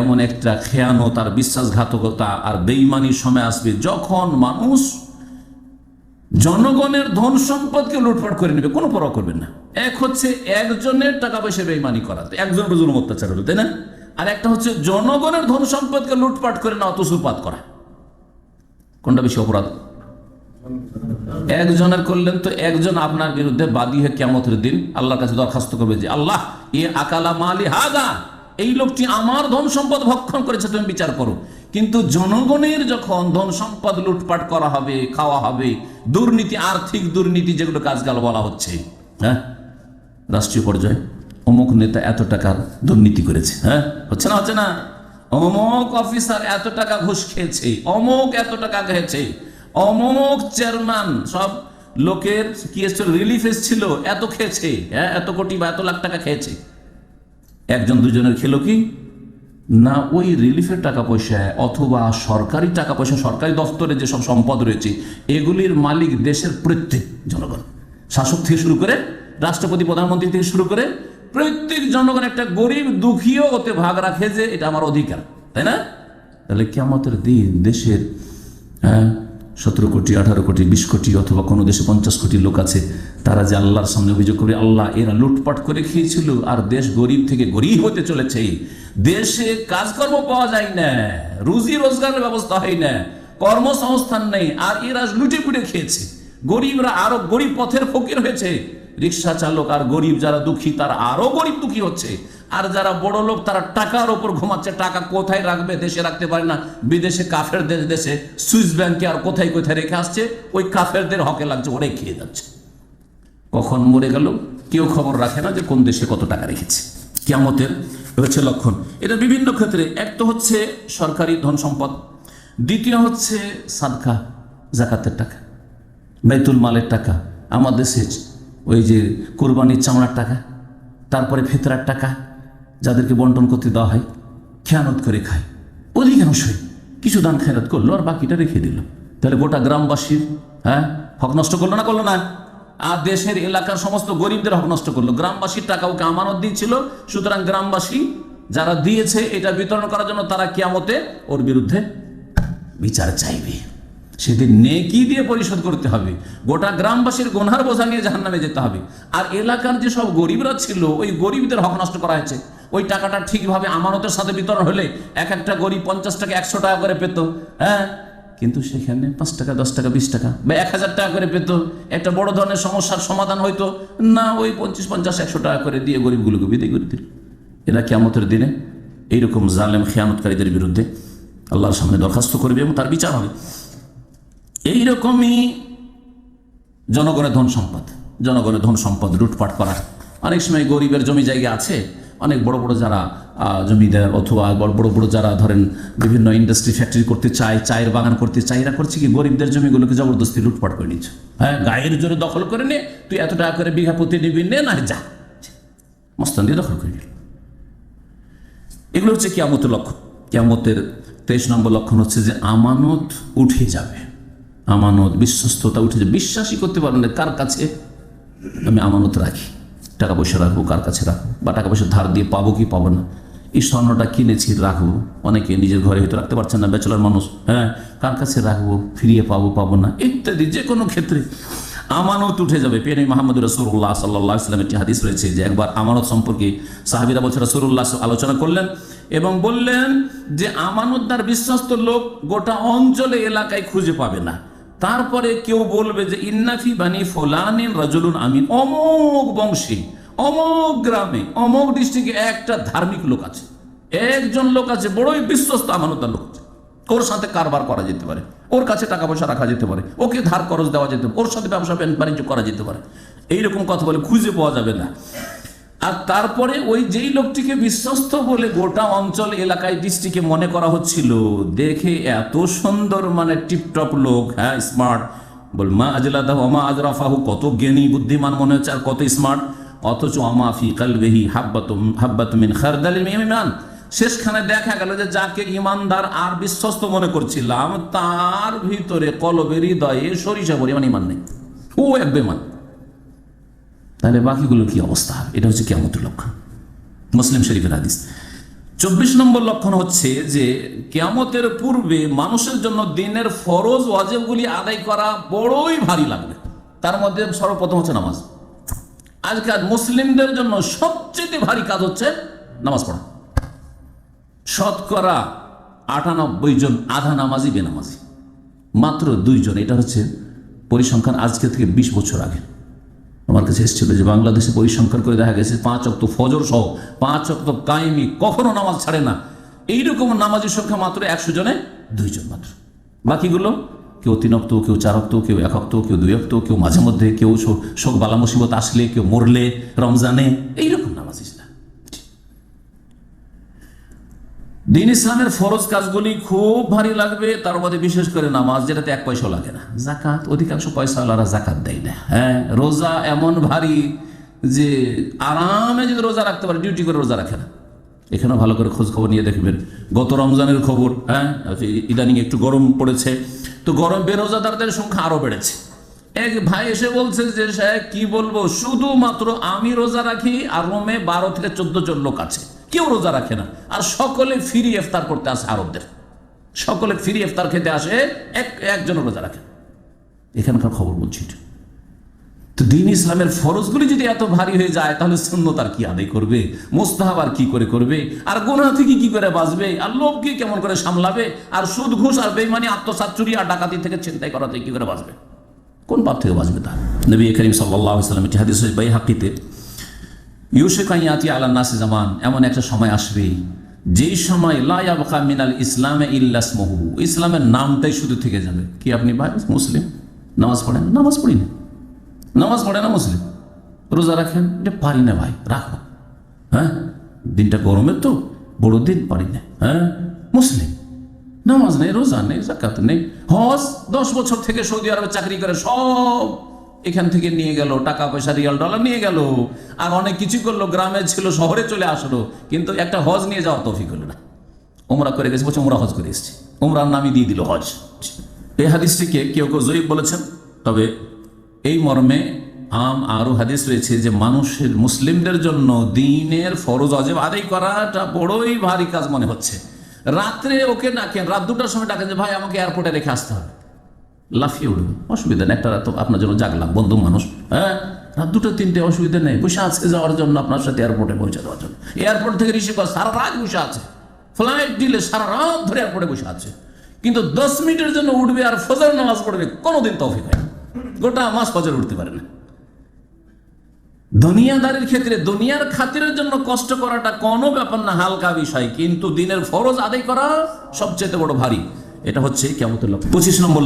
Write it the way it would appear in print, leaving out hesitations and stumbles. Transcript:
এমন একটা খেয়ানত আর বিশ্বাসঘাতকতা আর বেঈমানির সময় আসবে যখন মানুষ জনগণের ধন সম্পদকে লুটপাট করে নেবে, কোনো পরোয়া করবেন না। এক হচ্ছে একজনের টাকা পয়সা বেঈমানি করা, একজনের জুলুম অত্যাচার হলো, তাই না? আর একটা হচ্ছে জনগণের ধন সম্পদকে লুটপাট করে না অতসুপাত করা। কোনটা বেশি অপরাধ? একজনের করলেন তো একজন আপনার বিরুদ্ধে বাদী হয়ে কিয়ামতের দিন আল্লাহর কাছে দরখাস্ত করবে যে আল্লাহ, এ আকালা মালি হাদা, এই লোকটি আমার ধন সম্পদ ভক্ষণ করেছে, তুমি বিচার করো। কিন্তু জনগণের যখন ধন সম্পদ লুটপাট করা হবে, খাওয়া হবে, দুর্নীতি, আর্থিক দুর্নীতি যেগুলো কাজকাল বলা হচ্ছে, হ্যাঁ, রাষ্ট্রীয় পর্যায়ে অমুক নেতা এত টাকার দুর্নীতি করেছে, হ্যাঁ, হচ্ছে না, হচ্ছে না, অমুক অফিসার এত টাকা ঘুষ খেয়েছে, অমুক এত টাকা খেয়েছে, অমুক চেয়ারম্যান সব লোকের কি এসেছিল, রিলিফ এসেছিল, এত খেয়েছে, হ্যাঁ, এত কোটি বা এত লাখ টাকা খেয়েছে। একজন দুজনের খেলো কি না, ওই রিলিফের টাকা পয়সা অথবা সরকারি টাকা পয়সা, সরকারি দপ্তরে যেসব সম্পদ রয়েছে এগুলির মালিক দেশের প্রত্যেক জনগণ, শাসক থেকে শুরু করে রাষ্ট্রপতি, প্রধানমন্ত্রী থেকে শুরু করে প্রত্যেক জনগণ, একটা গরিব দুঃখীও ওতে ভাগ রাখে যে এটা আমার অধিকার, তাই না? তাহলে কিয়ামতের দিন দেশের 17 কোটি, 18 কোটি, 20 কোটি অথবা কোনো দেশে 50 কোটি লোক আছে, তারা যে আল্লাহর সামনে অভিযোগ করে, আল্লাহ এরা লুটপাট করে খেয়েছিল আর দেশ গরিব থেকে গরিব হতে চলেছে, দেশে কাজকর্ম পাওয়া যায় না, রুজি রোজগারের ব্যবস্থা হয় না, কর্মসংস্থান নেই, আর এরা লুটে পুটে খেয়েছে, গরিবরা আরো গরিব পথের ফকির হয়েছে, রিক্সা চালক আর গরিব যারা দুঃখী তারা আরো গরিব দুঃখী হচ্ছে, আর যারা বড় লোক তারা টাকার ওপর ঘুমাচ্ছে, টাকা কোথায় রাখবে, দেশে রাখতে পারে না, বিদেশে কাফেরদের দেশে সুইস ব্যাংকে আর কোথায় কোথায় রেখে আসছে, ওই কাফেরদের হকে লাগছে, ওরাই খেয়ে যাচ্ছে। কখন মরে গেল কেউ খবর রাখে না যে কোন দেশে কত টাকা রেখেছে। কিয়ামতের হচ্ছে লক্ষণ। এটা বিভিন্ন ক্ষেত্রে, এক তো হচ্ছে সরকারি ধন সম্পদ, দ্বিতীয় হচ্ছে সাদকা জাকাতের টাকা, বাইতুল মালের টাকা, আমার দেশে ওই যে কোরবানির চামড়ার টাকা, তারপরে ফিতরার টাকা যাদেরকে বন্টন করতে দেওয়া হয়, খেয়ানত করে খায় অধিকাংশই, কিছু দান খেয়ানত করলো আর বাকিটা রেখে দিল। তাহলে গোটা গ্রামবাসীর হক নষ্ট করলো না, করলো না? আর দেশের এলাকার সমস্ত গরিবদের হক নষ্ট করলো। গ্রামবাসীর টাকা ওকে আমানত দিয়েছিল, সুতরাং গ্রামবাসী যারা দিয়েছে এটা বিতরণ করার জন্য তারা কিয়ামতে ওর বিরুদ্ধে বিচার চাইবে, সেদিন নেকি দিয়ে পরিশোধ করতে হবে, গোটা গ্রামবাসীর গুনহার বোঝা নিয়ে জাহান্নামে যেতে হবে। আর এলাকার যে সব গরিবরা ছিল ওই গরিবদের হক নষ্ট করা হয়েছে, ওই টাকাটা ঠিকভাবে আমানতের সাথে বিতরণ হলে এক একটা গরিব 50 টাকা 100 টাকা করে পেত, হ্যাঁ, কিন্তু সেখানে 5 টাকা 10 টাকা 20 টাকা বা 1000 টাকা করে পেত, একটা বড় ধরনের সমস্যার সমাধান হয়তো না, ওই 50 50 100 টাকা করে দিয়ে গরিবগুলোকে বিদায় করে দিল। এরা কিয়ামতের দিনে এইরকম জালেম খেয়ানতকারীদের বিরুদ্ধে আল্লাহর সামনে দরখাস্ত করবে এবং তার বিচার হবে। এইরকমই জনগণের ধন সম্পদ লুটপাট করা। অনেক সময় গরিবের জমি জায়গা আছে, অনেক বড় বড় যারা জমিদার অথবা বড় বড় যারা ধরেন বিভিন্ন ইন্ডাস্ট্রি ফ্যাক্টরি করতে চায়, চায়ের বাগান করতে চায়, এরা করছে কি গরিবদের জমিগুলোকে জবরদস্তি লুটপাট করে নিচ্ছে, হ্যাঁ, গায়ের জোরে দখল করে নে, তুই এত টাকা করে বিঘা প্রতি নিবি, নে না যা, মস্তান দিয়ে দখল করে নিল। এগুলো হচ্ছে কিয়ামতের লক্ষণ। কিয়ামতের 23 নম্বর লক্ষণ হচ্ছে যে আমানত উঠে যাবে, আমানত বিশ্বস্ততা উঠে যাবে। বিশ্বাসই করতে পারবেন না কার কাছে আমি আমানত রাখি, টাকা পয়সা রাখবো, কার কাছে রাখবো, বা টাকা পয়সা ধার দিয়ে পাবো কি পাবো না, এই স্বর্ণটা কিনেছি রাখবো, অনেকে নিজের ঘরে হয়তো রাখতে পারছেন না, ব্যাচেলর মানুষ, হ্যাঁ, কার কাছে রাখবো, ফিরিয়ে পাবো পাবো না, ইত্যাদি যে কোনো ক্ষেত্রে আমানত উঠে যাবে। প্রিয় মুহাম্মদ রাসূলুল্লাহ সাল্লাল্লাহু আলাইহি ওয়াসাল্লামের একটি হাদিস রয়েছে যে একবার আমানত সম্পর্কে সাহাবীরা বলছে রাসূলুল্লাহ আলোচনা করলেন এবং বললেন যে আমানতদার বিশ্বস্ত লোক গোটা অঞ্চলে এলাকায় খুঁজে পাবে না। তারপরে কেউ বলবে যে ইন্নাফি বানি ফুলানিন রাজুলুন আমিন, অমুক বংশী, অমুক গ্রামে, অমুক ডিস্ট্রিক্টে একটা ধার্মিক লোক আছে, একজন লোক আছে বড়ই বিশ্বস্ত আমানতদার লোক আছে, ওর সাথে কারবার করা যেতে পারে, ওর কাছে টাকা পয়সা রাখা যেতে পারে, ওকে ধার খরচ দেওয়া যেতে পারে, ওর সাথে ব্যবসা বাণিজ্য করা যেতে পারে, এইরকম কথা বলে খুঁজে পাওয়া যাবে না। আর তারপরে ওই যেই লোকটিকে বিশ্বস্ত বলে গোটা অঞ্চল এলাকায় ডিস্ট্রিক্টে মনে করা হচ্ছিল, দেখে এত সুন্দর মানে টিপটপ লোক, হ্যাঁ, স্মার্ট, বল মা আজলাদাহু ওয়া মা আজরাফাহু, কত জ্ঞানী বুদ্ধিমান মনে হচ্ছে আর কত স্মার্ট, অথচ আমা ফি কলবিহি হাব্বাতুম মিন খারদালিন মিন ঈমান, শেষখানে দেখা গেল যে যাকে ইমানদার আর বিশ্বস্ত মনে করছিলাম তার ভিতরে কলবের হৃদয়ে সরিষা পরিমাণ ইমান নেই, ও এক বেমান। তাহলে বাকিগুলোর কি অবস্থা হবে? এটা হচ্ছে কিয়ামতের লক্ষণ। মুসলিম শরীফের হাদিস। 24 নম্বর লক্ষণ হচ্ছে যে কিয়ামতের পূর্বে মানুষের জন্য দিনের ফরজ ওয়াজিবগুলি আদায় করা বড়ই ভারী লাগবে। তার মধ্যে সর্বপ্রথম হচ্ছে নামাজ। আজকাল মুসলিমদের জন্য সবচেয়ে ভারী কাজ হচ্ছে নামাজ পড়া। শতকরা 98 জন আধা নামাজি বেনামাজি, মাত্র 2 জন। এটা হচ্ছে পরিসংখ্যান আজকে থেকে 20 বছর আগে আমার কাছে এসেছিল যে বাংলাদেশে পরিসংখ্যান করে দেখা গেছে 5 ওয়াক্ত ফজর সহ 5 ওয়াক্ত কায়েমি কখনো নামাজ ছাড়ে না। এইরকম নামাজের সংখ্যা মাত্র 100 জনে 2 জন মাত্র। বাকিগুলো কেউ 3 ওয়াক্ত, কেউ 4 ওয়াক্ত, কেউ 1 ওয়াক্ত, কেউ 2 ওয়াক্ত, কেউ মাঝে মধ্যে, কেউ শোক বালা মুসিবত আসলে, কেউ মরলে, রমজানে, এইরকম নামাজি। দিন ইসলামের ফরজ কাজগুলি খুব ভারী লাগবে, তার মধ্যে বিশেষ করে নামাজ, যেটাতে 1 পয়সা লাগে না। জাকাত, অধিকাংশ পয়সাওয়ালারা জাকাত দেয় না। হ্যাঁ, রোজা এমন ভারী যে আরামে যদি রোজা রাখতে পারে, ডিউটি করে রোজা রাখে না। এখানে ভালো করে খোঁজ খবর নিয়ে দেখবেন গত রমজানের খবর। হ্যাঁ, ইদানিং একটু গরম পড়েছে, তো গরম বেরোজাদারদের সংখ্যা আরো বেড়েছে। এক ভাই এসে বলছে যে সাহেব কি বলবো, শুধুমাত্র আমি রোজা রাখি আর রোমে 12 থেকে 14 জন লোক আছে, কেউ রোজা রাখে না, আর সকলে ফ্রি ইফতার করতে আসে। আরবদের সকলে ফ্রি ইফতার খেতে আসে, একজন রোজা রাখে। এখানকার খবর বলছি। তো দিন ইসলামের ফরজগুলি যদি এত ভারী হয়ে যায়, তাহলে সুন্নত আর কি আদায় করবে, মুস্তাহাব আর কি করে করবে, আর গুনাহ থেকে কি করে বাঁচবে, আর লোভকে কেমন করে সামলাবে, আর সুদ ঘুষ আর বেঈমানি আত্মসাৎ চুরি আর ডাকাতি থেকে ছিনতাই করা থেকে কি করে বাঁচবে, কোন পাপ থেকে বাঁচবে? তার নবী করিম সাল্লাল্লাহু আলাইহি ওয়াসাল্লাম হাদিস বাইহাকিতে, ইউশিকায়াতি আলা নাসি জামান, এমন একটা সময় আসবে যেই সময় লা ইয়াবকা মিনাল ইসলামে ইল্লা ইসমুহু, ইসলামের নামটাই শুধু থেকে যাবে। কি আপনি ভাই মুসলিম, নামাজ পড়েন? নামাজ পড়ি না। নামাজ পড়ে না মুসলিম, রোজা রাখেন? এটা পারি না ভাই, রাখবো। হ্যাঁ, দিনটা গরমের তো, বড় দিন, পারি না। হ্যাঁ, মুসলিম, নামাজ নেই, রোজা নেই, যাকাত নেই, হজ 10 বছর থেকে সৌদি আরবে চাকরি করে সব এখান থেকে নিয়ে গেল, টাকা পয়সা রিয়াল ডলার নিয়ে গেল, আর অনেক কিছু করলো, গ্রামে ছিল, শহরে চলে আসলো, কিন্তু একটা হজ নিয়ে যাওয়ার তৌফিক হলো না। ওমরা করে গেছে, বলছে ওমরা হজ করে এসেছি, ওমরার নামই দিয়ে দিল হজ। এই হাদিসটিকে কেউ কেউ জয়ীফ বলেছেন, তবে এই মর্মে আরো হাদিস রয়েছে যে মানুষের, মুসলিমদের জন্য দিনের ফরজ ওয়াজিব আদায় করাটা বড়ই ভারী কাজ মনে হচ্ছে। রাত্রে ওকে ডাকেন, রাত 2টার সময় ডাকেন যে ভাই আমাকে এয়ারপোর্টে রেখে আসতে হবে, লাফিয়ে উঠবে, অসুবিধা নেই, একটা রাত আপনার জন্য জাগলাম, বন্ধু মানুষ। হ্যাঁ, রাত 2টা 3টে অসুবিধা নেই, বসে আজকে যাওয়ার জন্য, আপনার সাথে এয়ারপোর্টে পৌঁছে দেওয়ার জন্য। এয়ারপোর্ট থেকে রিসিভ করে সারা রাত বসে আছে, ফ্লাইট দিলে সারা রাত ধরে এয়ারপোর্টে বসে আছে, কিন্তু 10 মিনিটের জন্য উঠবে আর ফজর নামাজ পড়বে, কোনোদিন তৌফিক হয় না, গোটা মাস ফজর উঠতে পারে না। দুনিয়াদারির ক্ষেত্রে দুনিয়ার খাতিরের জন্য কষ্ট করাটা কোনো ব্যাপার না, হালকা বিষয়, কিন্তু দিনের ফরজ আদায় করা সবচেয়ে বড় ভারী। এটা হচ্ছে কিয়ামতের লক্ষ্য। 25 নম্বর